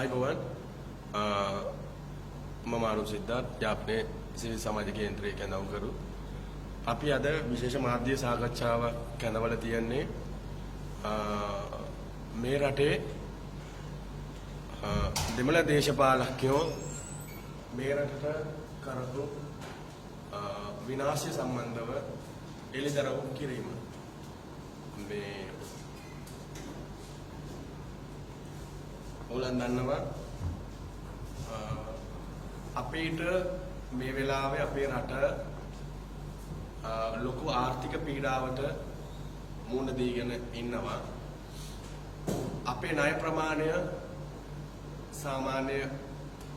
ආයුබෝවන් මම අරුණ සිද්ධාර්ථ යාපනයේ සිවිල් සමාජ කේන්ද්‍රයේ කැඳවුම්කරු අපි අද විශේෂ මාධ්‍ය සාකච්ඡාවක් කැඳවලා තියන්නේ මේ රටේ දෙමළ දේශපාලකයෝ මේ රටට කරපු විනාශය සම්බන්ධව එළිදරව් කිරීම මේ ඕලන් දන්නවා අපේට මේ වෙලාවේ අපේ රට ලොකු ආර්ථික පීඩාවට මුහුණ දීගෙන ඉන්නවා අපේ ණය ප්‍රමාණය සාමාන්‍ය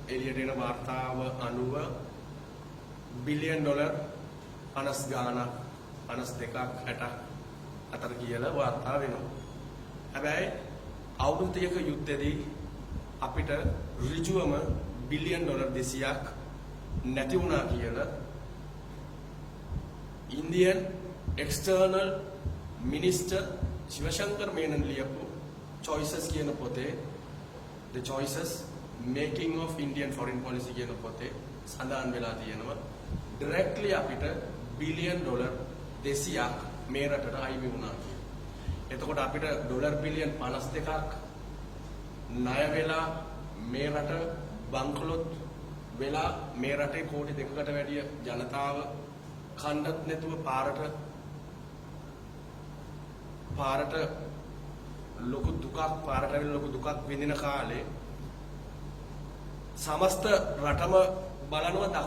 එළියට එන වාර්තාව අනුව බිලියන් ඩොලර් 50 ගාණක් 52ක් 60ක් අතර කියලා වාර්තා වෙනවා. හැබැයි අවුරුදු 3ක යුද්ධයේදී අපිට ඍජුවම බිලියන් ඩොලර් 200ක් නැති වුණා කියලා ඉන්දියන් එක්ස්ටර්නල් මිනිස්ටර් ශිවශංකර් මේනන් ලියපු choices කියන පොතේ the choices making of Indian foreign policy කියන පොතේ සඳහන් වෙලා තියෙනවා directly අපිට බිලියන් ඩොලර් 200ක් මේ රටට අයිමි වුණා කියලා. එතකොට අපිට ඩොලර් බිලියන් 52ක් ණය වෙලා මේ රට බංකොලොත් වෙලා මේ රටේ කෝටි 2කට වැඩිය ජනතාව කණ්ඩත් නැතුව පාරට ලොකු දුකක් විඳින කාලේ සමස්ත රටම බලනවා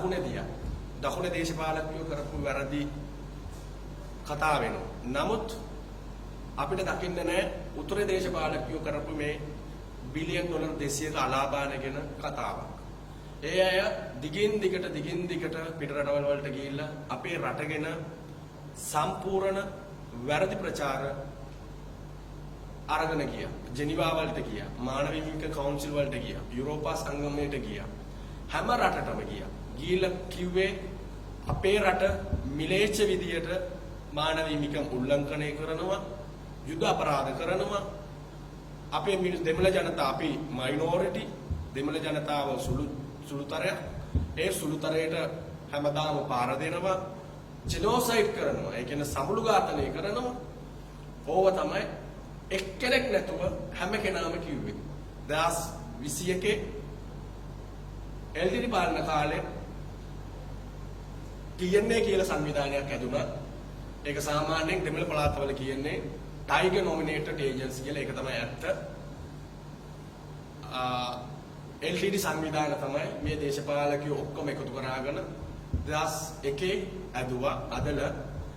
දකුණේ දේශපාලකයෝ කරපු වැරදි කතා වෙනවා. නමුත් අපිට දකින්න නැහැ උතුරේ දේශපාලකයෝ කරපු මේ බිලියන් ඩොලර් 200ක අලාභාන ගැන කතාවක්. ඒ අය දිගින් දිගට පිට රටවල් වලට ගිහිල්ලා අපේ රට ගැන සම්පූර්ණ වැරදි ප්‍රචාර අරගෙන ගියා. ජෙනීවා වලට ගියා. මානව හිමික කවුන්සිල් වලට ගියා. යුරෝපා සංගමයට ගියා. හැම රටටම ගියා. ගිහිල්ලා කිව්වේ අපේ රට මිලේච්ඡ විදියට මානව හිමිකම් උල්ලංඝනය කරනවා, යුද අපරාධ කරනවා. අපේ දෙමළ ජනතාව අපි මයිනොරිටි දෙමළ ජනතාව සුළුතරයක් ඒ සුළුතරයට හැමදාම පාර දෙනවා ජෙනොසයිඩ් කරනවා ඒ කියන්නේ සමුළු ඝාතනය කරනවා ඕව තමයි එක්කෙනෙක් නැතුව හැම කෙනාම කිව්වේ 2021 එල්ඩිඩි පාලන කාලේ TNA කියලා සංවිධානයක් හැදුනා ඒක සාමාන්‍යයෙන් දෙමළ පළාතවල කියන්නේ Tiger Nominated Agency කියලා ඒක තමයි ඇත්ත. LTD සංවිධානය තමයි මේ දේශපාලකයෝ ඔක්කොම එකතු කරාගෙන 2001 ඇදුවා අදල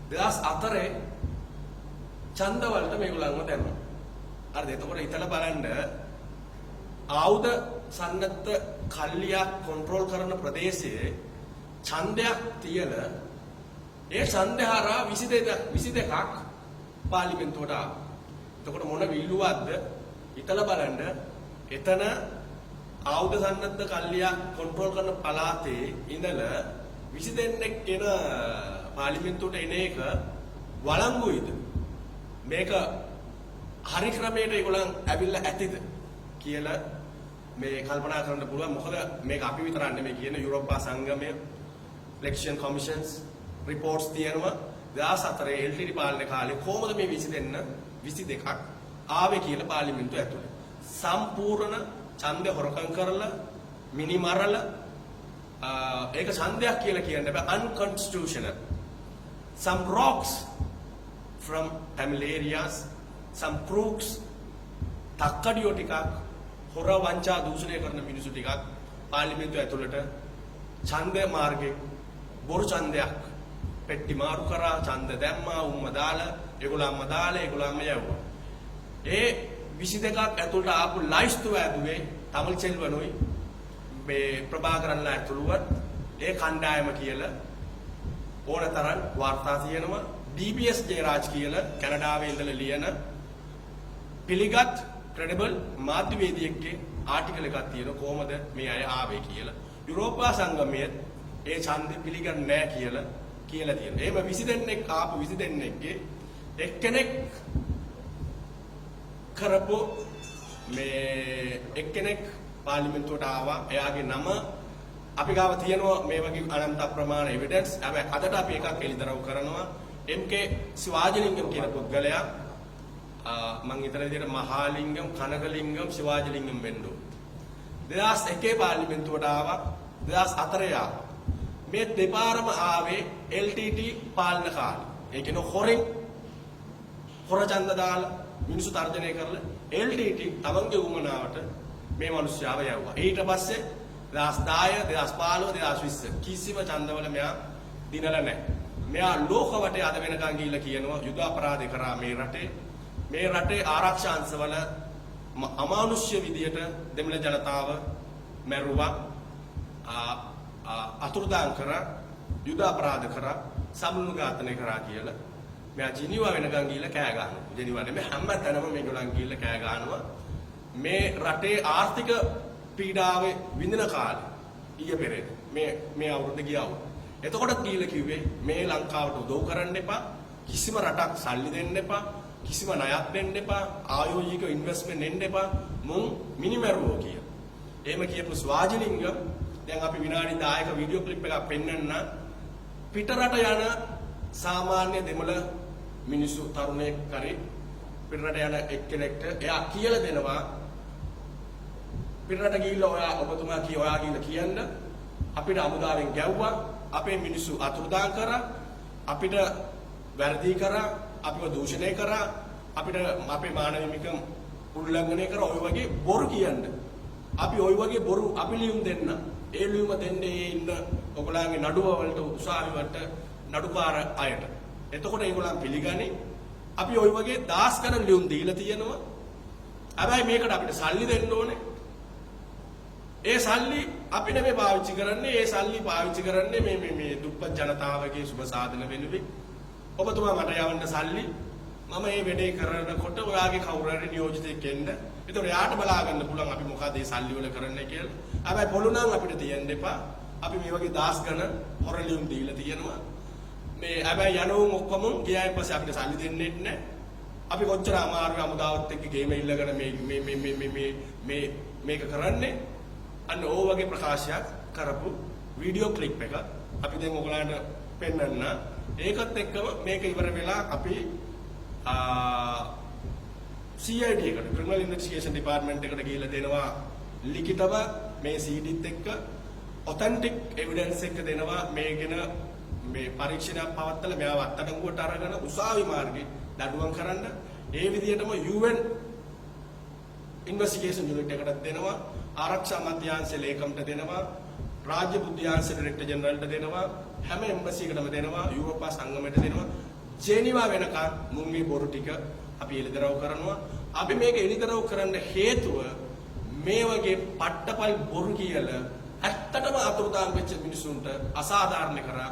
2004 ඡන්ද වලට මේගොල්ලන්ව දැම්මා. හරිද? එතකොට හිතලා බලන්න ආයුධ සන්නද්ධ කල්ලියක් කන්ට්‍රෝල් කරන ප්‍රදේශයේ ඡන්දයක් තියලා ඒ ඡන්දය හරහා 22ක් පාර්ලිමේන්තුවට ආවා. එතකොට මොන විල්ලුවක්ද? හිතලා බලන්න එතන ආයුධ සන්නද්ධ කල්ලියක් කන්ට්‍රෝල් කරන පළාතේ ඉඳලා 22ක් එන පාර්ලිමේන්තුවට එන එක වළංගුයිද? මේක හරි ක්‍රමයට ඒගොල්ලන් ඇවිල්ලා ඇතිද කියලා මේ කල්පනා කරන්න පුළුවන්. මොකද මේක අපි විතරක් නෙමෙයි කියන යුරෝපා සංගමය ඉලෙක්ෂන් කමිෂන්ස් රිපෝර්ට්ස් තියෙනවා 2004 LTD පාලන කාලේ කොහොමද මේ 22ක් ආවේ කියලා පාර්ලිමේන්තුව ඇතුලේ සම්පූර්ණ ඡන්දය හොරකම් කරලා මිනිමරලා ඒක ඡන්දයක් කියලා කියන්න බෑ unconstitutional some rocks from Tamil areas some crooks තක්කඩියෝ ටිකක් හොර වංචා දූෂණය කරන මිනිස්සු ටිකක් පාර්ලිමේන්තුව ඇතුළට ඡන්ද මාර්ගේ බොරු ඡන්දයක් පෙට්ටි මාරු කරා ඡන්ද දැම්මා උම්ම දාලා ඒගොල්ලන්ම යවුවා. ඒ 22ක් ඇතුළට ආපු ලයිස්තුව ඇදුවේ තමල් සෙල්වනුයි මේ ප්‍රභාකරන්ලා ඇතුළුවත් ඒ කණ්ඩායම කියලා ඕනතරම් වාර්තා තියෙනවා. DBS ජයරාජ් කියලා කැනඩාවේ ඉඳලා ලියන පිළිගත් ක්‍රෙඩිබල් මාධ්‍යවේදියෙක්ගේ ආටිකල් එකක් තියෙනවා කොහොමද මේ අය ආවේ කියලා. යුරෝපා සංගමයේ ඒ ඡන්දෙ පිළිගන්නේ නැහැ කියලා තියෙනවා. එහෙම 22ක් ආපු 22ක්ගේ එක්කෙනෙක් කරපු මේ එක්කෙනෙක් පාර්ලිමේන්තුවට ආවා. එයාගේ නම අපි ගාව තියෙනවා මේ වගේ අනන්ත ප්‍රමාණ එවිඩන්ස්. හැබැයි අදට අපි එකක් එළිදරව් කරනවා. MK සිවාජලිංගම් කියන පුද්ගලයා මම හිතන විදිහට මහාලිංගම්, කනකලිංගම්, සිවාජලිංගම් වෙන්න ඕන. 2001 පාර්ලිමේන්තුවට ආවා. 2004 ආවා. මේ දෙපාරම ආවේ LTT පාලන කාලේ. ඒ කියන්නේ හොර ඡන්ද දාලා මිනිස්සු තර්ජනය කරලා LTT තමන්ගේ උමනාවට මේ මිනිස්සුව යවුවා. ඊට පස්සේ 2010 2015 2020 කිසිම ඡන්දවල මෙයා දිනලා නැහැ. මෙයා ලෝකවටේ අද වෙනකන් ගිහිල්ලා කියනවා යුද අපරාධ කරා මේ රටේ ආරක්ෂා අංශවල අමානුෂ්‍ය විදියට දෙමළ ජනතාව මැරුවා, අතුරුදාන් කරා, යුද අපරාධ කරා, සමුළු ඝාතනය කරා කියලා මෙයා ජිනීවා වෙනකන් ගිහිල්ලා කෑ ගහනවා. ජිනීවා නෙමෙයි හැමතැනම මේගොල්ලන් ගිහිල්ලා කෑ ගහනවා. මේ රටේ ආර්ථික පීඩාවේ විඳින කාලේ ඊයේ පෙරේද මේ අවුරුද්ද ගියා. එතකොටත් ගිහිල්ලා කිව්වේ මේ ලංකාවට උදව් කරන්න එපා, කිසිම රටක් සල්ලි දෙන්න එපා, කිසිම ණයක් දෙන්න එපා, ආයෝජික ඉන්වෙස්ට්මන්ට් එන්න එපා, මුන් මිනිමරුවෝ කියලා. එහෙම කියපු ස්වාජලිංග දැන් අපි විනාඩි 10ක වීඩියෝ ක්ලිප් එකක් පෙන්වන්න පිටරට යන සාමාන්‍ය දෙමළ මිනිස්සු තරුණයෙක් කරේ පිටරට යන එක්කෙනෙක්ට එයා කියලා දෙනවා පිටරට ගිහිල්ලා ඔබතුමා ඔයා ගිහිල්ලා කියන්න අපිට අමුදාවෙන් ගැව්වා, අපේ මිනිස්සු අතුරුදාන් කරා, අපිට වැරදි කරා, අපිව දූෂණය කරා, අපිට අපේ මානව හිමිකම් උල්ලංඝනය කරා, ඔය වගේ බොරු කියන්න. අපි ඔය වගේ බොරු අපි ලියුම් දෙන්න. ඒ ලියුම දෙන්නේ ඉන්න ඔයගොල්ලන්ගේ නඩුව වලට උසාවි වලට නඩුකාර අයට. එතකොට ඒගොල්ලන් පිළිගන්නේ අපි ওই වගේ 10 ගණන් ලියුම් දීලා තියෙනවා. හැබැයි මේකට අපිට සල්ලි දෙන්න ඕනේ. ඒ සල්ලි අපි නෙමෙයි පාවිච්චි කරන්නේ. ඒ සල්ලි පාවිච්චි කරන්නේ මේ දුප්පත් ජනතාවගේ සුබ සාධන වෙනුවෙන්. ඔබතුමා මට යවන්න සල්ලි මම මේ වැඩේ කරනකොට ඔයාගේ කවුරු හරි නියෝජිතයෙක් එන්න. ඒතකොට යාට බලා ගන්න පුළුවන් අපි මොකද මේ සල්ලි වල කරන්නේ කියලා. හැබැයි පොළු නම් අපිට තියන්න එපා. අපි මේ වගේ 10 ගණන් හොර ලියුම් දීලා තියෙනවා. මේ හැබැයි යනෝම් ඔක්කොම ගියායින් පස්සේ අපිට සල්ලි දෙන්නේ නැහැ. අපි කොච්චර අමාරු අමුදාවත් එක්ක ගේම ඉල්ලගෙන මේක කරන්නේ. අන්න ඕ වගේ ප්‍රකාශයක් කරපු වීඩියෝ ක්ලිප් එක අපි දැන් ඔයගලන්ට පෙන්වන්න. ඒකත් එක්කම මේක ඉවර වෙලා අපි CID එකට ක්‍රිමිනල් ඉන්වෙස්ටිගේෂන් ඩිපාර්ට්මන්ට් එකට ගිහිල්ලා දෙනවා ලිඛිතව මේ CDත් එක්ක ඔතෙන්ටික් එවිඩන්ස් එක දෙනවා මේගෙන මේ පරීක්ෂණයක් පවත්වලා මෙයාව අත්අඩංගුවට අරගෙන උසාවි මාර්ගේ දඬුවම් කරන්න. ඒ විදිහටම UN ඉන්වෙස්ටිගේෂන් යුනිට් එකකට දෙනවා, ආරක්ෂා මධ්‍යාංශ ලේකම්ට දෙනවා, රාජ්‍ය බුද්ධ්‍යාංශ ඩිරෙක්ටර් ජෙනරල්ට දෙනවා, හැම එම්බසි එකටම දෙනවා, යුරෝපා සංගමයට දෙනවා. ජෙනීවා වෙනකන් මුන්ගේ බොරු ටික අපි එළිදරව් කරනවා. අපි මේක එළිදරව් කරන්න හේතුව මේ වගේ පට්ටපල් බොරු කියලා ඇත්තටම අතුරුදාන් වෙච්ච මිනිසුන්ට අසාධාරණ කරා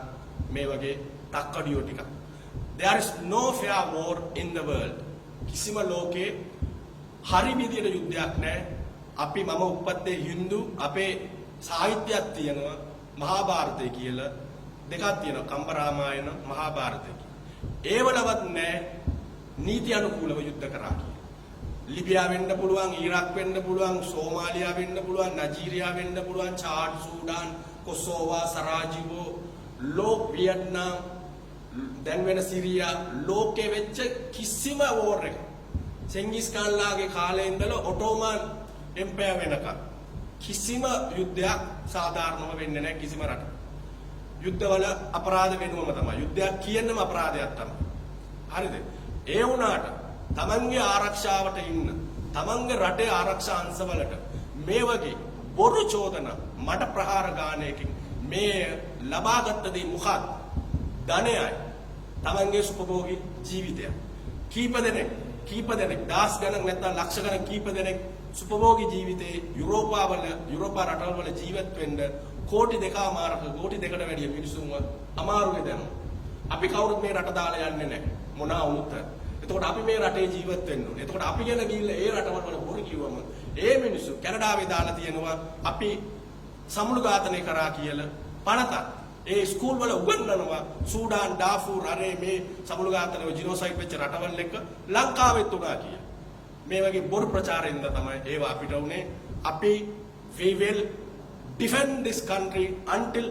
මේ වගේ තක්කඩියෝ ටික. There is no fair war in the world. කිසිම ලෝකේ හරි විදියට යුද්ධයක් නැහැ. අපි මම උපත්තේ Hindu අපේ සාහිත්‍යයක් තියෙනවා මහා භාරතය කියලා දෙකක් තියෙනවා කම්බ රාමායන මහා භාරතය කියලා. ඒවලවත් නැහැ නීති අනුකූලව යුද්ධ කරා කියලා. ලිබියා වෙන්න පුළුවන්, ඉරාක් වෙන්න පුළුවන්, සෝමාලියා වෙන්න පුළුවන්, නයිජීරියා වෙන්න පුළුවන්, චාඩ්, සූඩාන්, කොසෝවා, සරාජිවෝ, වියට්නාම්, දැන් වෙන සිරියා ලෝකෙ වෙච්ච කිසිම වෝර් එක සෙන්ගිස් ඛාන්ලාගේ කාලේ ඉඳලා ඔටෝමන් එම්පයර් වෙනකම් කිසිම යුද්ධයක් සාධාරණව වෙන්නේ නැහැ කිසිම රටක. යුද්ධවල අපරාධ වෙනුවම තමයි. යුද්ධයක් කියන්නම අපරාධයක් තමයි. හරිද? ඒ වුණාට තමන්ගේ ආරක්ෂාවට ඉන්න තමන්ගේ රටේ ආරක්ෂා අංශවලට මේ වගේ බොරු චෝදනා මට ප්‍රහාර ගානයකින් මේ ලබාගත් දේ මොකක්ද? ධනයයි. තමන්ගේ සුඛභෝගී ජීවිතය. කීප දෙනෙක් දහස් ගණන් නැත්නම් ලක්ෂ ගණන් කීප දෙනෙක් සුඛභෝගී ජීවිතේ යුරෝපා රටවල් වල ජීවත් වෙන්න කෝටි 2කට වැඩිය මිනිසුන්ව අමාරුවේ දැම්මා. අපි කවුරුත් මේ රට දාලා යන්නේ නැහැ. මොනවා වුණත්. එතකොට අපි මේ රටේ ජීවත් වෙන්න ඕනේ. එතකොට අපි ගැන ගිහිල්ලා ඒ රටවල් වල බොරු කිව්වම ඒ මිනිස්සු කැනඩාවේ දාලා තියෙනවා අපි සමුළු ඝාතනය කරා කියලා පනතක්. ඒ ස්කූල් වල උගන්වනවා සූඩාන්, ඩාෆූර්, අරේ මේ සමුළු ඝාතනය ජිනෝසයිඩ් වෙච්ච රටවල් එක්ක ලංකාවෙත් උනා කියලා. මේ වගේ බොරු ප්‍රචාරයෙන්ද තමයි ඒවා අපිට උනේ. අපි we will defend this country until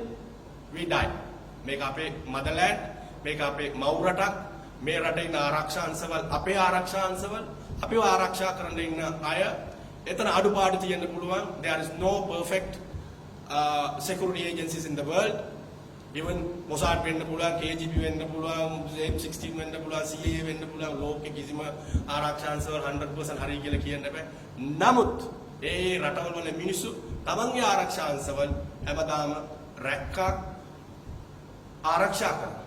we die. මේක අපේ motherland, මේක අපේ මව් රටක්, මේ රටේ ඉන්න ආරක්ෂා අංශවල අපේ ආරක්ෂා අංශවල අපිව ආරක්ෂා කරන්න ඉන්න අය එතන අඩුපාඩු තියෙන්න පුළුවන්. There is no perfect security agencies in the world. Even Mossad වෙන්න පුළුවන්, KGB වෙන්න පුළුවන්, M16 වෙන්න පුළුවන්, CIA වෙන්න පුළුවන්. ලෝකෙ කිසිම ආරක්ෂා අංශවල 100% හරි කියලා කියන්න බෑ. නමුත් ඒ රටවල වල මිනිස්සු තමන්ගේ ආරක්ෂා අංශවල හැමදාම රැක්කා ආරක්ෂා කරනවා.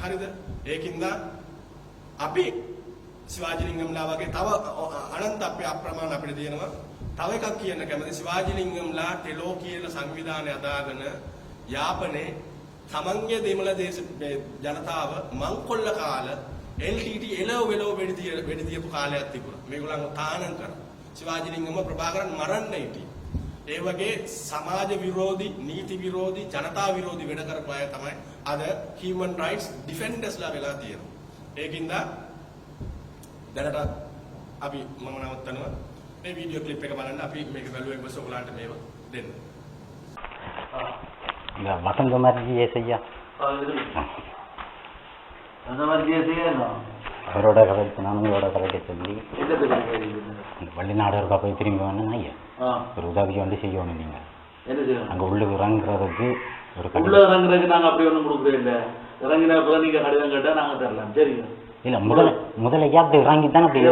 හරිද? ඒකින්ද අපි සිවාජිලිංගම්ලා වගේ තව අනන්ත අපේ අප්‍රමාණ අපිට තියෙනවා. තව එකක් කියන්න කැමති සිවාජිලිංගම්ලා ටෙලෝ කියන සංවිධානය අදාගෙන යාපනයේ තමන්ගේ දෙමළ දේශ ජනතාව මංකොල්ල කාල LTT එළව වෙලව වෙඩි දීපු කාලයක් තිබුණා. මේගොල්ලන්ව තානන් කරා. සිවාජිලිංගම ප්‍රභාකරන් මරන්න හිටියේ. ඒ වගේ සමාජ විරෝධී, නීති විරෝධී, ජනතා විරෝධී වැඩ කරපු අය තමයි අද human rights defendersලා වෙලා තියෙනවා. ඒකින්ද දැනට අපි මම නවත්තනවා. මේ වීඩියෝ ක්ලිප් එක බලන්න අපි මේක බැලුවෙන් පස්සේ ඔයගලන්ට මේව දෙන්න. வசந்தமாரி ஏசையா அவரோட கதை நானுங்களோட கதையை சொல்லி வெளிநாடுகளுக்கா போய் திரும்பி வேணும் ஐயா ஒரு உதவி வந்து செய்யணும் நீங்க அங்க உள்ளுக்கு இறங்குறதுக்கு ஒரு உள்ள இறங்குறதுக்கு நாங்க அப்படி ஒண்ணும் கொடுக்குறோம் இல்ல இறங்கின பிறகு நீங்க கடிதம் கேட்டா நாங்க தரலாம் சரிங்க இல்ல முதல்ல யாரு இறங்கி தான் அப்படி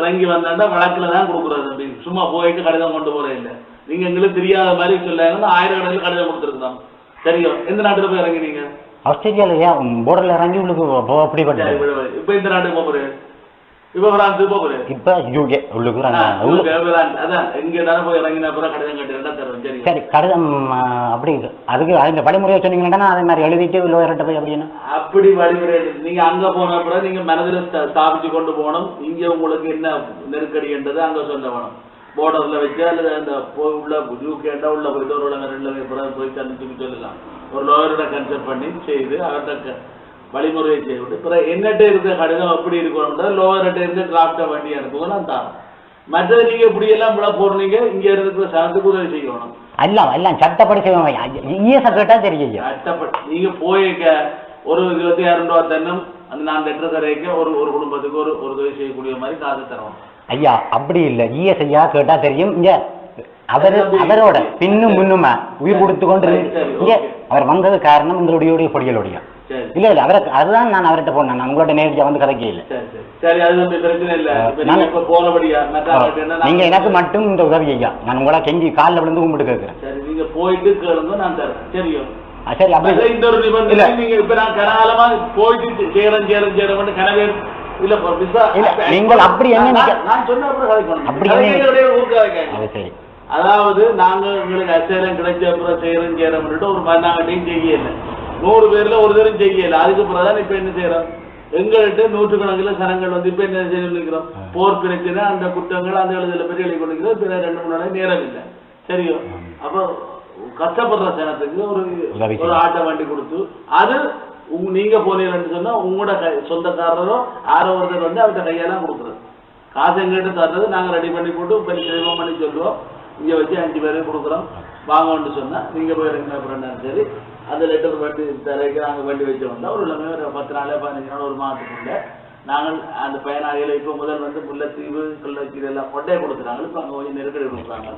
இறங்கி வந்தாண்டா வழக்குல தான் கொடுக்குறது அப்படி சும்மா போயிட்டு கடிதம் கொண்டு போறேன் இல்ல நீங்க எங்களுக்கு தெரியாத மாதிரி சொல்லாங்க 1000 கடையில் கடிதம் கொடுத்துருக்கோம் சரியா எந்த நாட்டுல போய் இறங்கினீங்க ஆஸ்திரேலியால போர்டர்ல இறங்கி உங்களுக்கு அப்படிப்பட்ட இப்ப இந்த நாட்டுக்கு போறேன் இப்ப பிரான்ஸ் போறேன் இப்ப யூகே உள்ளுக்கு அதான் எங்க தானே போய் இறங்கின அப்புறம் கடிதம் கட்டினா தருவேன் சரி சரி கடிதம் அப்படி அதுக்கு அந்த வழிமுறையை சொன்னீங்கன்னா அதே மாதிரி எழுதிட்டு லோயர்கிட்ட போய் அப்படின்னா அப்படி வழிமுறை நீங்க அங்க போன அப்புறம் நீங்க மனதில் ஸ்தாபிச்சு கொண்டு போகணும் இங்க உங்களுக்கு என்ன நெருக்கடி என்றது அங்க சொல்ல வேணும் போர்டர்ல வச்சு அல்லது அந்த உள்ள யூகேண்டா உள்ள போயிட்டு ஒரு 2 போய் தந்துட்டு சொல்லலாம் ஒரு லோயரோட கன்சல்ட் பண்ணி செய்து அவர்கிட்ட வழிமுறையை செய்து பிறகு என்னட்ட இருக்க கடிதம் எப்படி இருக்கணும்னா லோயர்கிட்ட இருந்து டிராப்டா வண்டி அனுப்புவோம் தான் மற்றது நீங்க இப்படி எல்லாம் விட போறீங்க இங்க இருக்கிற சார்ந்துக்கு உதவி செய்யணும் எல்லாம் சட்டப்படி செய்வாங்க கேட்டா தெரியும் சட்டப்படி நீங்க போயிருக்க ஒரு 20000 ரூபாய் தன்னம் அந்த நான் லெட்டர் தரைக்க ஒரு குடும்பத்துக்கு ஒரு உதவி செய்யக்கூடிய மாதிரி காசு தரணும் ஐயா அப்படி இல்ல ஐயா கேட்டா தெரியும் இங்க அவரோட பின்னும் முன்னுமா உயிர் கொடுத்து கொண்டு இங்க அவர் வந்தது காரணம் உங்களுடைய பொடிகளுடைய இல்ல இல்ல அவரை அதுதான் நான் அவர்கிட்ட போனேன் நான் உங்களோட நேரடியா வந்து கதைக்க இல்ல நீங்க எனக்கு மட்டும் இந்த உதவி ஐயா நான் உங்களா கெஞ்சி காலில் விழுந்து கும்பிட்டு கேட்கிறேன் நீங்க போயிட்டு கேளுங்க நான் தரேன் சரியா சரி அப்படி இந்த ஒரு நிபந்தனை நீங்க இப்ப நான் கனகாலமா போயிட்டு சேரம் கனவே இல்ல நீங்கள் அப்படி என்ன நான் சொன்ன அப்படி அதாவது நாங்க உங்களுக்கு அச்சலம் கிடைச்ச அப்புறம் சேரம் ஒரு மண்ணாங்கட்டையும் செய்யல 100 பேர்ல ஒரு தரம் செய்யல அதுக்கு பிறகுதான் இப்ப என்ன செய்யறோம் எங்கள்கிட்ட 100கணக்கில் சனங்கள் வந்து இப்ப என்ன செய்யணும் போர் பிரச்சனை அந்த குற்றங்கள் அந்த எழுதுல பற்றி எழுதி கொண்டிருக்கிறோம் பிற 2-3 நாள் நேரம் இல்லை சரியோ அப்ப கஷ்டப்படுற சனத்துக்கு ஒரு ஆட்டை வண்டி கொடுத்து அது நீங்க போனீங்கன்னு சொன்னா உங்களோட சொந்தக்காரரோ யாரோ ஒருத்தர் வந்து அவர்கிட்ட கையெல்லாம் கொடுக்குறது காசு எங்கிட்ட தர்றது நாங்க ரெடி பண்ணி போட்டு செலவம் பண்ணி சொல்லுவோம் இங்க வச்சு 5 பேருக்கு கொடுக்குறோம் வாங்கன்னு சொன்னா நீங்க போய் இறங்கினா சரி அந்த லெட்டர் வண்டி தரைக்கு நாங்க வண்டி வச்சு வந்தா ஒரு 10 நாள் 15 நாள் ஒரு மாதத்துக்குள்ள நாங்கள் அந்த பயனாளிகளை இப்ப முதல் வந்து முல்லைத்தீவு கள்ளத்தீவு எல்லாம் கொட்டையை கொடுக்குறாங்க இப்ப அங்க கொஞ்சம் நெருக்கடி கொடுக்குறாங்க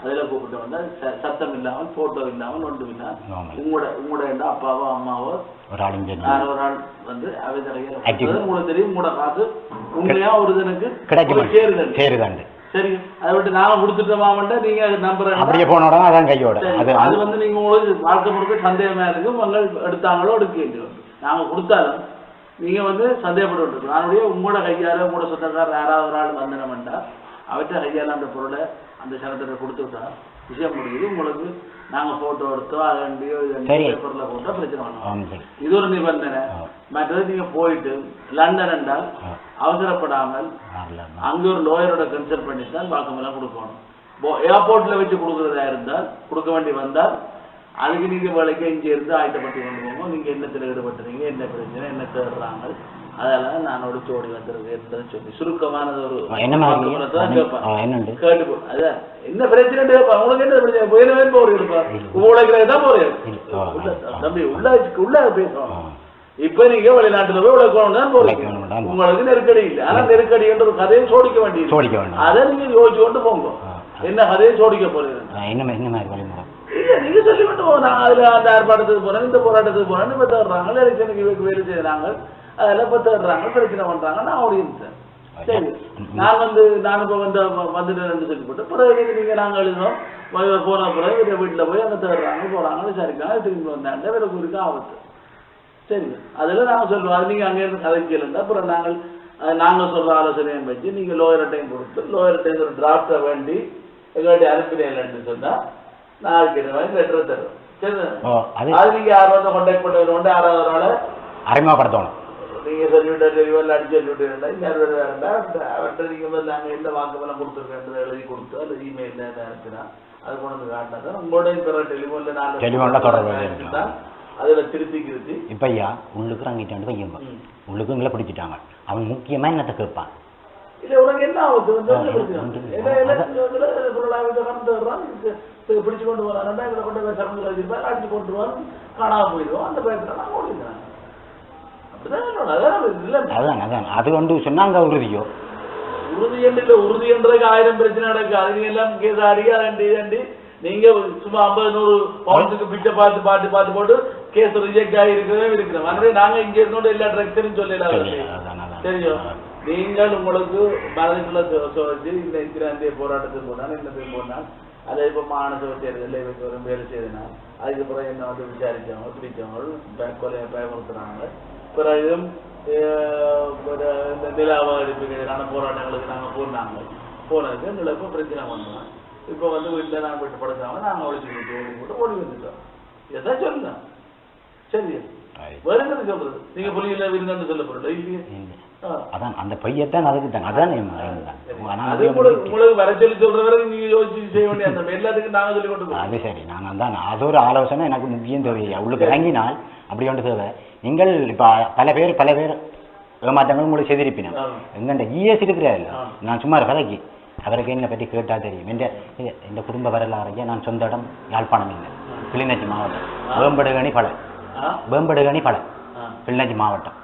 அதில் கூப்பிட்டு வந்தா சத்தம் இல்லாமல் போட்டோ இல்லாமல் ஒன்றும் இல்லாமல் உங்களோட அப்பாவோ அம்மாவோ ஒரு ஆள் வந்து உங்களுக்கு தெரியும் உங்களோட காசு உண்மையா ஒரு தினக்கு சேருதாண்டு சரி அதை விட்டு நாம கொடுத்துட்டோமாமட்டா நீங்க நம்புறேன் அப்படியே போனோட அதான் கையோட அது வந்து நீங்க உங்களுக்கு வாழ்க்கை முழுக்க சந்தேகமா இருக்கு உங்கள் எடுத்தாங்களோ எடுக்க நாங்க கொடுத்தாலும் நீங்க வந்து சந்தேகப்பட்டு விட்டுருக்கோம் அதனுடைய உங்களோட கையால உங்களோட சொந்தக்காரர் யாராவது ஒரு ஆள் வந்தனம்ட்டா அவற்றை கையால அந்த பொருளை அந்த சனத்தை கொடுத்து விட்டா விஷயம் முடியுது உங்களுக்கு நாங்க போட்டோ எடுத்தோ அதண்டியோ பேப்பர்ல போட்டோ பிரச்சனை பண்ணலாம் இது ஒரு நிபந்தனை மற்றது நீங்க போயிட்டு லண்டன் என்றால் அவசரப்படாமல் அங்க ஒரு லோயரோட கன்சல்ட் பண்ணித்தான் வாக்குமூலம் கொடுக்கணும் ஏர்போர்ட்ல வச்சு கொடுக்கறதா இருந்தால் கொடுக்க வேண்டி வந்தால் அதுக்கு நீங்க வேலைக்கு இங்க இருந்து ஆயத்தப்பட்டு கொண்டு போங்க நீங்க என்னத்துல ஈடுபட்டுறீங்க என்ன பிரச்சனை என்ன தேடுறாங்க அதெல்லாம் நான் ஒடிச்சு ஓடி வந்திருக்கேன் சொல்லி சுருக்கமானது ஒரு என்ன மாதிரி கேட்டு அதான் என்ன பிரச்சனை உங்களுக்கு என்ன பிரச்சனை போயிடவே போறீங்க உழைக்கிறதான் போறீங்க தம்பி உள்ள பேசுவோம். இப்ப நீங்க வெளிநாட்டுல போய் உழைக்கணும் தான் போறீங்க, உங்களுக்கு நெருக்கடி இல்லை. ஆனா நெருக்கடி என்ற ஒரு கதையை சோடிக்க வேண்டியது, அதை நீங்க யோசிச்சு கொண்டு போங்க. என்ன கதையை சோடிக்க போறீங்க இல்ல நீங்க சொல்லி கொண்டு போங்க. நான் அதுல அந்த ஆர்ப்பாட்டத்துக்கு போறேன், இந்த போராட்டத்துக்கு போறேன்னு இப்ப தேடுறாங்க, எலெக்ஷனுக்கு வேலை செய்யறாங்க, அதெல்லாம் இப்ப தேடுறாங்க, பிரச்சனை பண்றாங்க. நான் ஓடி இருந்தேன். சரி நான் இப்ப வந்துட்டேன்னு சொல்லி போட்டு பிறகு நீங்க நாங்க எழுதணும் போன பிறகு வீட்டுல போய் அங்க தேடுறாங்க போறாங்க விசாரிக்கிறாங்க, திரும்பி வந்தாங்க வேற குறிக்க ஆபத்து. சரி அதுல நாங்க சொல்றோம், அது நீங்க அங்க இருந்து கதைக்கல. அப்புறம் நாங்க சொல்ற ஆலோசனையை வச்சு நீங்க லோயர்டையும் கொடுத்து லோயர்டையும் ஒரு டிராப்டை வேண்டி எங்களுடைய அனுப்பினேன்னு சொன்னா நான் அதுக்கு லெட்டர் தருவேன். சரி அது நீங்க யார் வந்து கான்டாக்ட் பண்ண யாராவது அறிமுகப்படுத்தணும். நீங்க சொல்லிவிட்டு டெலிவரியில் அடிச்சு சொல்லிவிட்டு அவர்கிட்ட நீங்க வந்து நாங்கள் எந்த வாக்குமூலம் கொடுத்துருக்கேன் எழுதி கொடுத்து அல்ல இமெயில் அனுப்பினா அது கொண்டு வந்து காட்டினா தான் உங்களோட டெலிஃபோன்ல நான் அதுல திருத்தி இப்ப ஐயா உள்ளுக்கு அங்கிட்டு பையன் உள்ளுக்கு எங்களை பிடிச்சிட்டாங்க. அவன் முக்கியமா என்னத்தை கேட்பான் இல்ல உனக்கு என்ன ஆகுது பிடிச்சு கொண்டு வரான் எங்களை கொண்டு சரந்து வச்சிருப்பாரு அடிச்சு கொண்டு வருவான் காணாம போயிடுவோம். அந்த பயத்துல நான் ஓடிக்கிறேன். அது கொண்டு சொன்னாங்க உறுதியோ உறுதி என்று உறுதி என்றதுக்கு 1000 பிரச்சனை நடக்கு. அது எல்லாம் கேஸ் ஆடி அதண்டி நீங்க சும்மா 50-100 பவுண்டுக்கு பிச்சை பார்த்து போட்டு கேஸ் ரிஜெக்ட் ஆகிருக்கவே இருக்கிறோம். அதனால நாங்க இங்க இருந்தோட எல்லா ட்ரக்ஸரையும் சொல்லலாம். தெரியும் நீங்கள் உங்களுக்கு மனதுக்குள்ள வச்சு இந்த இந்திராந்திய போராட்டத்துக்கு போனால் என்னத்துக்கு போனால் அதை இப்ப மாநகர தேர்தலில் வரும் வேலை செய்தனா அதுக்கப்புறம் என்ன வந்து விசாரிச்சவங்க பிடிச்சவங்க கொலையை பயமுறுத்துறாங்க. பிறகு இந்த நிலாவரிப்புக்கான போராட்டங்களுக்கு நாங்கள் போனதுக்கு நிலப்ப பிரச்சனை பண்ணோம். இப்போ வந்து வீட்டில் நாங்கள் போயிட்டு படுக்காம நாங்கள் ஒழிச்சு போட்டு ஓடி வந்துட்டோம். எதான் சொல்லுங்க சரி வேற என்ன சொல்றது? நீங்க புள்ளியில விருந்தன்னு சொல்ல போறல இல்லையே அதான் அந்த பையத்தான் அதுக்கு தான் அதான் உங்களுக்கு வர சொல்லி சொல்ற வரை நீங்க யோசிச்சு செய்ய வேண்டிய அந்த எல்லாத்துக்கும் நாங்க சொல்லி கொண்டு அது சரி நாங்க தான் அது ஒரு ஆலோசனை எனக்கு முக்கியம் தேவையா உள்ளுக்கு இறங்கினால் அப்படி ஒன்று தேவை. நீங்கள் இப்ப பல பேர் ஏமாற்றங்கள் உங்களுக்கு செய்திருப்பினோம். எங்கண்ட இஎஸ் இருக்கிறாரு நான் சும்மா கதைக்கு அவருக்கு என்னை பற்றி கேட்டா தெரியும். இந்த குடும்ப வரலாறைய நான் சொந்த இடம் யாழ்ப்பாணம் இல்லை, கிளிநொச்சி மாவட்டம், வேம்படுகணி பல கிளிநொச்சி மாவட்டம்.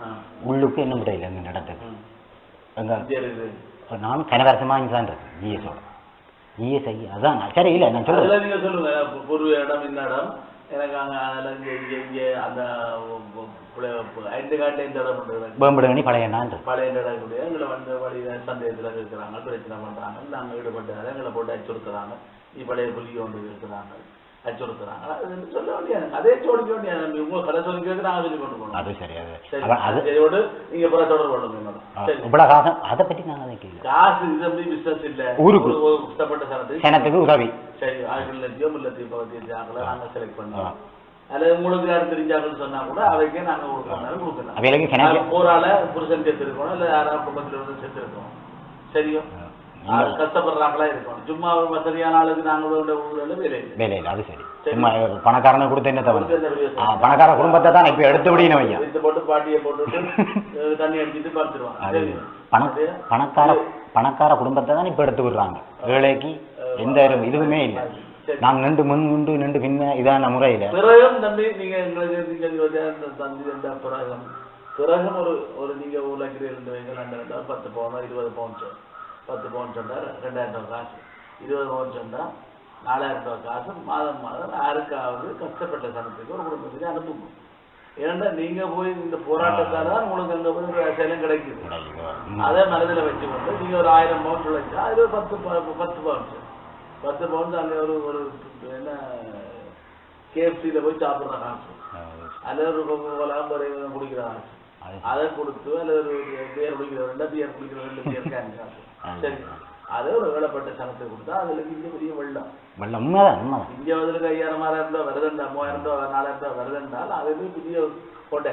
உள்ளுக்கு என்ன முறையில் எங்க நடந்தது எங்க நானும் கனவரசமா இங்கதான் இருக்கேன் ஜிஎஸோட ஜிஎஸ் ஐ அதான் சரி இல்லை நான் சொல்றேன். நீங்க சொல்லுங்க பூர்வ இடம் இந்த இடம் எனக்கு அங்க அந்த வேம்படுகணி பழைய இடக்கூடிய எங்களை வந்து வழி சந்தேகத்துல இருக்கிறாங்க, பிரச்சனை பண்றாங்க, நாங்க ஈடுபட்டு எங்களை போட்டு அச்சுறுத்துறாங்க, பழைய புள்ளி கொண்டு இருக்கிறாங்க அச்சுறுத்துறாங்க. அது சொல்ல வேண்டியது அதே சோடிக்க வேண்டியது உங்க கதை சொல்லி நாங்க சொல்லி கொண்டு போனோம். அது சரி சரியோடு நீங்க பிற தொடர்பு கொள்ளுங்க. அதை பற்றி நாங்க காசு இது பிசினஸ் இல்ல ஊருக்கு கஷ்டப்பட்ட சனத்துக்கு உதவி சரி 1000 நாங்க செலக்ட் பண்ணுவோம். அதுல உங்களுக்கு யாரும் தெரிஞ்சாங்கன்னு சொன்னா கூட அவைக்கே நாங்க கொடுக்கலாம். போரால புருஷன் சேர்த்திருக்கணும் இல்ல யாராவது குடும்பத்துல இருந்து சேர்த்திருக்கோம். சரியோ கஷ்டப்படுறாங்களா இருக்கணும். சும்மா வசதியான ஆளுக்கு நாங்க வேலை அது சரி பணக்காரனை கொடுத்த என்ன தவிர பணக்கார குடும்பத்தை தான் இப்ப எடுத்து விடணும் ஐயா. போட்டு பாட்டியை போட்டுட்டு தண்ணி அடிச்சுட்டு பார்த்துருவாங்க. பணக்கார குடும்பத்தை தான் இப்ப எடுத்து விடுறாங்க. ஏழைக்கு எந்த இதுவுமே இல்லை. நான் நின்று முன் நின்று பின்ன இதான முறையில பிறகும் தம்பி நீங்க பிறகும் ஒரு நீங்க ஊர்ல 10 பவுன் 20 பவுன் 10 பவுன் சொன்னா 2000 ரூபாய் காசு, 20 பவுன் சொன்னா 4000 ரூபாய் காசு மாதம் யாருக்காவது கஷ்டப்பட்ட சனத்துக்கு ஒரு குடும்பத்துக்கு அனுப்புங்க. ஏன்னா நீங்க போய் இந்த போராட்டத்தால தான் உங்களுக்கு அங்க போய் சேலம் கிடைக்குது. அதை மனதில் வச்சுக்கொண்டு நீங்க ஒரு 1000 பவுன் உழைச்சா அது 10 பவுன் அங்க ஒரு என்ன கேஎஃப்சியில போய் சாப்பிடுற காசு அல்லது ஒரு குடிக்கிற காசு அதை கொடுத்து அல்லது ஒரு பியர் குடிக்கிற 2 பியர் குடிக்கிற 2 பியர் காசு சரி அதை ஒரு வேலைப்பட்ட சனத்துக்கு கொடுத்தா அதுல இங்க பெரிய வெள்ளம் இங்க வந்து 5000 ரூபாய் வருதுண்டா 3000 ரூபாய் 4000 ரூபாய் வருதுண்டால் அது பெரிய கோட்டை.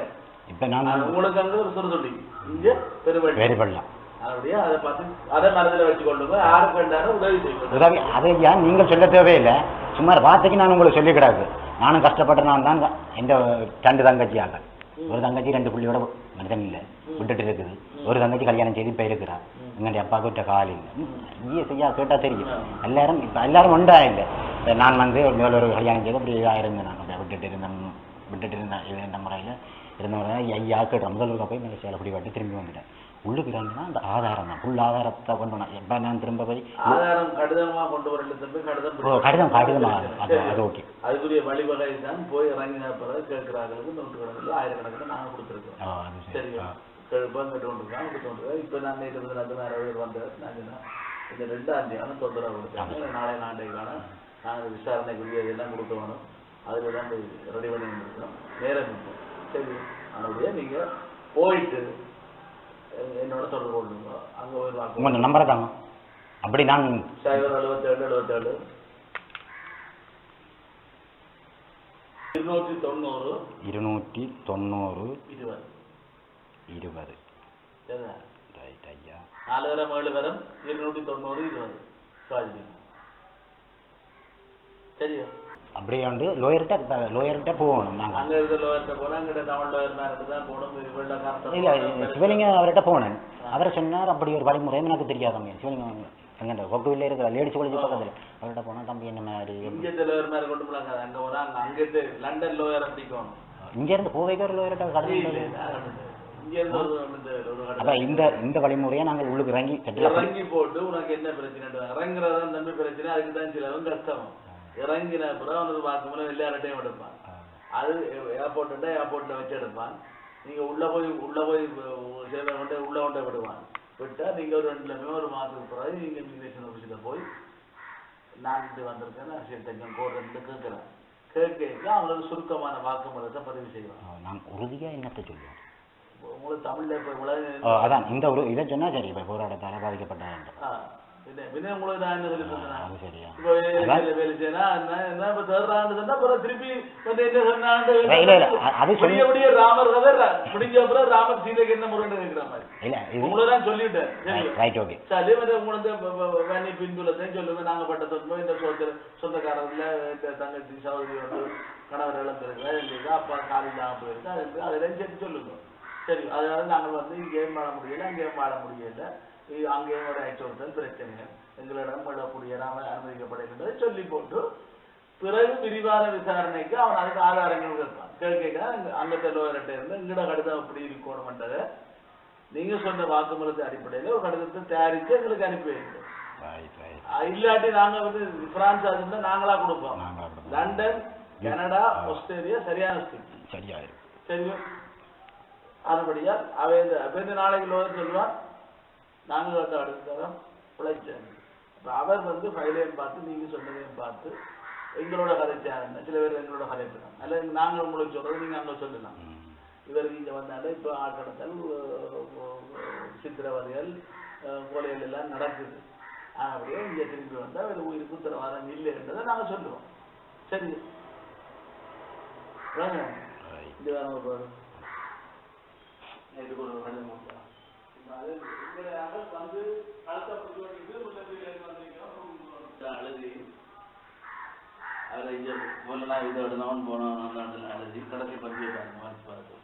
இப்ப நான் உங்களுக்கு அங்க ஒரு சுறுசுண்டி இங்க பெருவெள்ளம் அப்படியே அதை பார்த்து அதை மனதில் வச்சு கொண்டு யாருக்கு வேண்டாலும் உதவி செய்யணும். அதை ஏன் நீங்கள் சொல்ல தேவையில்லை, சும்மா வார்த்தைக்கு நான் உங்களுக்கு சொல்லி கிடாது. நானும் கஷ்டப்பட்ட நான் தான் இந்த 2 தங்கச்சியாக ஒரு தங்கச்சி 2 பிள்ளையோட மனிதன் இல்லை விட்டுட்டு இருக்குது. ஒரு தங்கச்சி கல்யாணம் செய்து இப்போ இருக்கிறா. எங்களுடைய அப்பாவுக்கு விட்ட கால் இல்லை. ஈஸியா கேட்டா தெரியும். எல்லாரும் இப்போ எல்லாரும் ஒன்றா இல்லை. நான் வந்து ஒரு கல்யாணம் செய்து அப்படி இருந்தேன். நான் அப்படியே விட்டுட்டு இருந்தேன் இந்த முறையில் இருந்த முறையில் ஐயா கேட்டேன். முதல்வருக்கு போய் மேலே சேலை பிடி வாட்டி திரும்பி வந்துட்டேன். உள்ளுக்கு இறங்கினா அந்த ஆதாரம் தான் ஃபுல் ஆதாரத்தை கொண்டு வந்தேன். எப்போ நான் திரும்ப போய் ஆதாரம் கடிதமாக கொண்டு வரல தம்பி, கடிதம் அது ஓகே. அதுக்குரிய வழிவகை தான் போய் இறங்கின பிறகு கேட்கிறார்களுக்கு 100 ஆயிரக்கணக்கில் நாங்கள் கொடுத்துருக்கோம். சரியா கேட்டுக்கொண்டிருக்காங்க கொடுத்துருக்கோம். இப்போ நான் நேற்று வந்து 4,000 பேர் வந்தேன். நான் இந்த 2ஆம் தேதி தொந்தரவு கொடுத்தாங்க. நாளை நாட்டைக்கான நாங்கள் விசாரணைக்குரிய இதெல்லாம் கொடுக்க வேணும். அதில் தான் ரெடி பண்ணி வந்துருக்கோம். நேரம் இருக்கும். சரி அதனுடைய நீங்கள் போயிட்டு என்னோட தொடர்பு கொள்ளுங்க. அங்கே போய் உங்க நம்பரை தாங்க. அப்படி நான் 77 77 290 290 20 20 சரியா? ரைட் ஐயா. 4 வரம் 7 வரம் 290 20 சாஜி. சரியா? அப்படியே வந்து லோயர்கிட்ட போகணும். நாங்கள் அங்கே இருக்க லோயர்கிட்ட போனால் அங்கே தமிழ் லோயர் மேலே தான் போகணும். இல்லை சிவலிங்கம் அவர்கிட்ட போனேன். அவரை சொன்னார் அப்படி ஒரு வழிமுறை எனக்கு தெரியாதவங்க. சிவலிங்கம் எங்கே கொக்குவில் இருக்கிற லேடிஸ் காலேஜ் பக்கத்தில் அவர்கிட்ட போனால் தம்பி என்ன மாதிரி இங்கே லோயர் மேலே கொண்டு போனாங்க. அங்கே போனால் அங்கே லண்டன் லோயர் அப்படிக்கணும். இங்கேருந்து போவைக்கு ஒரு லோயர்கிட்ட கடை அப்போ இந்த வழிமுறையை நாங்கள் உள்ளுக்கு இறங்கி போட்டு உனக்கு என்ன பிரச்சனை இறங்குறதான் தம்பி பிரச்சனை. அதுக்கு தான் சிலவும் கஷ்டம். இறங்கின அப்புறம் அவனுக்கு பார்க்கும்போது எல்லார்ட்டையும் எடுப்பான். அது ஏர்போர்ட்டில் வச்சு எடுப்பான். நீங்கள் உள்ளே போய் சேவை கொண்டு உள்ளே கொண்டே விடுவான். விட்டால் நீங்கள் ஒரு 2 ஒரு மாதத்துக்கு பிறகு நீங்கள் இமிகிரேஷன் ஆஃபீஸில் போய் நான் இப்படி வந்திருக்கேன் நான் சரி போடுறேன்னு கேட்குறேன். கேட்க அவங்களுக்கு சுருக்கமான வாக்குமூலத்தை பதிவு செய்வான். நான் உறுதியாக என்னத்தை சொல்லுவேன் உங்களுக்கு தமிழில் இப்போ உலக அதான் இந்த ஒரு இதை சொன்னால் சரி. இப்போ போராட்டத்தால் பாதிக்கப்பட்ட உங்களுக்கு நான் என்ன சொல்லி சொன்னேன். ராமர் கதை முடிஞ்ச அப்புறம் ராமர் சீதைக்கு என்ன முறை கேட்கிற மாதிரி உங்களதான் சொல்லிவிட்டேன். உங்களுக்கு பின்புலத்தையும் சொல்லுங்க. நாங்க பட்ட தொன்போம் இந்த சொந்தக்காரர்ல தங்கச்சி சகோதரி வந்து கணவர் இழந்திருக்கா அப்பா காலில்லாம போயிருக்கா அதெல்லாம் சேர்த்து சொல்லுங்க. சரி அதனால நாங்கள் வந்து இங்கேயும் வாழ முடியல அங்கேயும் வாழ முடியல. அங்கேயும் ஒரு அச்சுறுத்தல் பிரச்சனைகள் எங்களிடம் விடக்கூடிய அனுமதிக்கப்படுகின்றதை சொல்லி போட்டு பிறகு விரிவான விசாரணைக்கு அவன் அதுக்கு ஆதாரங்கள் கேட்பான். கேட்க அங்கத்தை லோயர்கிட்ட இருந்து எங்கட கடிதம் அப்படி இருக்கணும்ன்றதை நீங்க சொன்ன வாக்குமூலத்தை அடிப்படையில் ஒரு கடிதத்தை தயாரித்து எங்களுக்கு அனுப்பி வைக்கிறோம். இல்லாட்டி நாங்க வந்து பிரான்ஸ் இருந்தா நாங்களா கொடுப்போம். லண்டன் கனடா ஆஸ்திரேலியா சரியான சரியா? அதுபடியா அவை நாளைக்கு லோயர் சொல்லுவான் நாங்கள் வந்து அடுத்த பிழைச்சேன். இப்போ அவர் வந்து ஃபைலையும் பார்த்து நீங்கள் சொன்னதையும் பார்த்து எங்களோட கதைச்சாங்க. சில பேர் எங்களோட கதைக்கிறாங்க. அல்ல நாங்கள் உங்களுக்கு சொல்கிறது நீங்கள் அங்கே சொல்லலாம். இவருக்கு இங்கே வந்தாலும் இப்போ ஆட்கடத்தல் சித்திரவதைகள் கொலைகள் எல்லாம் நடக்குது. அப்படியே இங்கே திரும்பி வந்தால் அவர் உயிருக்கு உத்தரவாதம் இல்லைன்றதை நாங்கள் சொல்லுவோம். சரி வாங்க இது வேற ஒரு நேற்று ஒரு அழுதி அதில் இங்கே போலாம் இதை விடணும் போனோம் அழுதி கடைசி பரிசு பார்த்து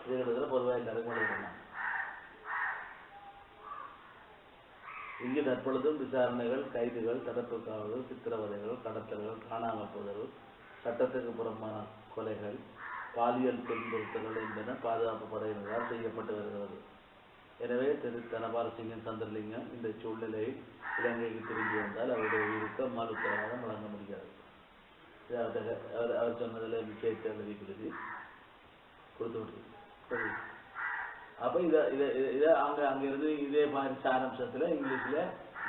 இது இடத்துல பொதுவாக எல்லாருக்கும் எழுதினாங்க. இங்கே தற்பொழுதும் விசாரணைகள் கைதுகள் தடுப்பு காவல்கள் சித்திரவதைகள் கடத்தல்கள் காணாமல் போதல்கள் சட்டத்துக்கு புறம்பான கொலைகள் பாலியல் துன்புறுத்தல்கள் என்பன பாதுகாப்பு படையினரால் செய்யப்பட்டு வருகிறது. எனவே திரு தனபாலசிங்கம் சந்திரலிங்கம் இந்த சூழ்நிலையில் இலங்கைக்கு திரும்பி வந்தால் அவருடைய உயிருக்கு மறு உத்தரவாதம் வழங்க முடியாது. அவர் சொன்னதில் விஷயத்தை எழுதி கொடுத்து விட்டு அப்போ இதை அங்கிருந்து இதே மாதிரி சாரம்சத்தில் இங்கிலீஷில்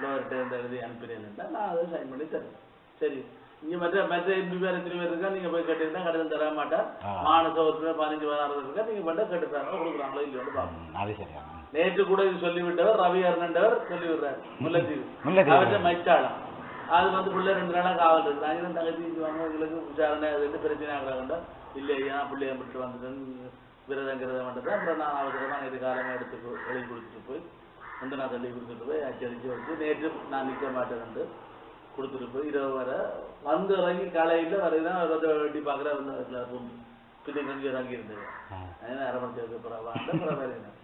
லோயர்கிட்ட எழுதி அனுப்பினேன்னா நான் அதை சைன் பண்ணி தரேன். சரி இங்கே மற்ற 2 பேர் 3 பேர் இருக்கா நீங்கள் போய் கேட்டீங்கன்னா கடிதம் தர மாட்டேன். மானச ஒருத்தர் 15 16 இருக்கா நீங்கள் மட்டும் கேட்டு தராங்க கொடுக்குறாங்களோ இல்லையோன்னு பார்ப்போம். நேற்று கூட இது சொல்லிவிட்டவர் ரவி அருணன்றவர் சொல்லிவிடுறாரு முல்லைத்தீவு அவர்கிட்ட மைச்சாளம். அது வந்து பிள்ளை 2 நாளாக காவல் இருக்கு. நாங்கள் தங்கச்சி வாங்க எங்களுக்கு விசாரணை அது பிரச்சனை ஆகிறாங்கண்டா இல்லையா பிள்ளைய விட்டு வந்துட்டு விரதங்கிறத மட்டும் தான். அப்புறம் நான் அவசரமாக இது காலமாக எடுத்து எழுதி கொடுத்துட்டு போய் வந்து நான் தள்ளி கொடுத்துட்டு போய் அச்சடிச்சு வச்சு நேற்று நான் நிற்க மாட்டேன் கொடுத்துட்டு போய் இரவு வர வந்து இறங்கி காலையில் வரைதான் வெட்டி பார்க்குற ரூம் பிள்ளை கொஞ்சம் தங்கி இருந்தது அரை மணி நேரத்துக்கு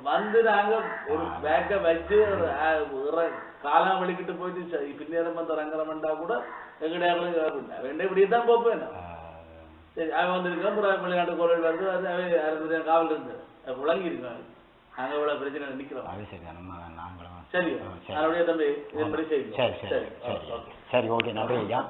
வந்து நாங்க ஒரு பேக்க வச்சு காலம் வெளிக்கிட்டு போயிட்டு பின்னேரம் வந்து ரங்கரமண்டா கூட எங்கடைய ரெண்டே இப்படிதான் போப்பேன். சரி அவன் வந்திருக்கான் வெளிநாட்டு கோவில் வந்து அது காவல் இருந்தது விளங்கி இருக்காங்க. நாங்க இவ்வளவு பிரச்சனை நிக்கிறோம். சரி அதனுடைய தம்பி இதன்படி செய்யும். சரி ஓகே நன்றி ஐயா.